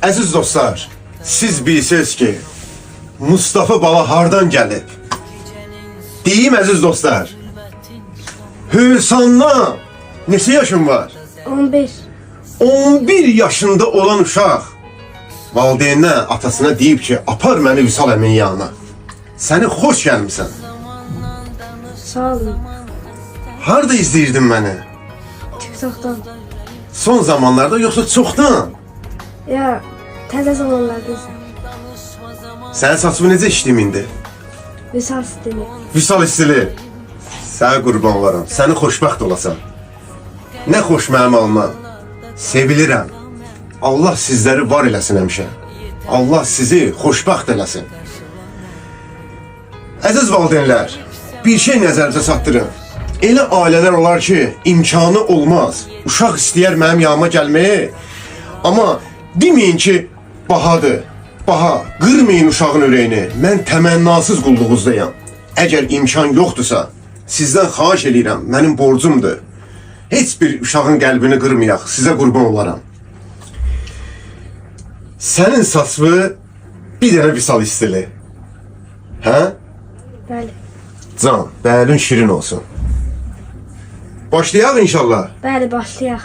Əziz dostlar, siz bilirsiniz ki, Mustafa bala hardan gəlib? Deyim əziz dostlar, Hüsanna neçə yaşın var? 11. 11 yaşında olan uşaq valideyninə, atasına deyib ki, apar məni Vüsal əmin yanına. Səni xoş gəlmişsən. Sağ olun. Harada izləyirdin məni? TikTok'tan. Son zamanlarda yoxsa çoxdan? Ya təzə zamanlarda isə. Sənin saçını necə işləyim indi? Vüsal stili. Vüsal istili. Sənə qurban olaram. Səni xoşbəxt olasan. Nə xoş mənim alma. Sevilirəm. Allah sizləri var eləsin həmişə. Allah sizi xoşbəxt eləsin. Əziz valideynlər, bir şey nəzərinizə çatdırın. Elə ailələr olar ki, imkanı olmaz. Uşaq istəyər mənim yanıma gəlməyi. Amma deməyin ki, bahadır. Baha, qırmayın uşağın ürəyini. Mən təmənnasız qulluğuzdayam. Əgər imkan yoxdursa, sizdən xahiş edirəm, mənim borcumdur. Heç bir uşağın qəlbini qırmayaq, sizə qurban olaram. Sənin saçı bir dənə Vüsal istili. Hə? Bəli. Can, bəlin şirin olsun. Başlayaq inşallah. Bəli, başlayaq.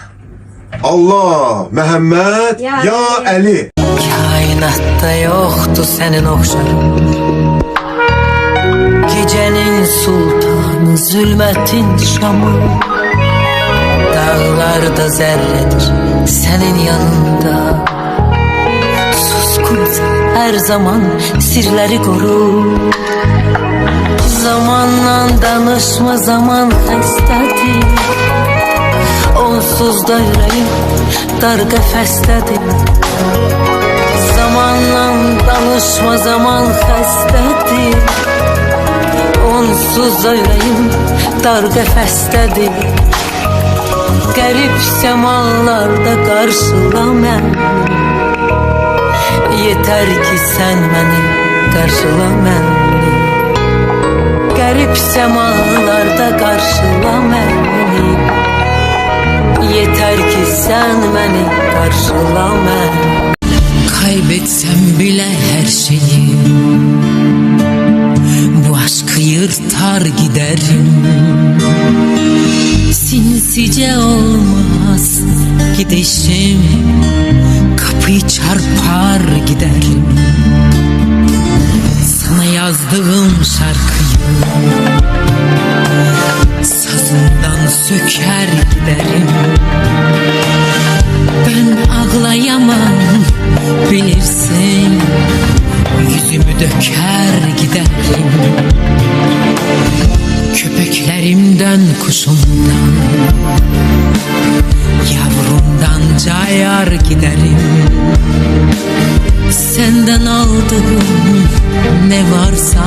Allah, Məhəmməd, Ya ya Əli. Kainatta yoktu senin oxşarın. Gecenin sultanı, zulmetin şamı. Dağlarda zerredir senin yanında. Suskunsan her zaman sirleri koru. Zamanla danışma, zaman xəstədir. Onsuz da yüreğim dar qəfəsdədir. Zamanla danışma, zaman xəstədir. Onsuz da yüreğim dar qəfəsdədir. Qərib səmalarda qarşıla məni. Yeter ki sen məni qarşıla məni. Qərib səmalarda qarşıla məni. Yeter ki sen məni qarşıla məni. Kaybetsem bile her şeyi, bu aşkı yırtar giderim. Sinsice olmaz gidişim, kapıyı çarpar giderim. Sana yazdığım şarkıyı sazından söker giderim. Ben ağlayamam bilirsin, yüzümü döker giderim. Köpeklerimden, kuşumdan, yavrumdan cayar giderim. Senden aldığım ne varsa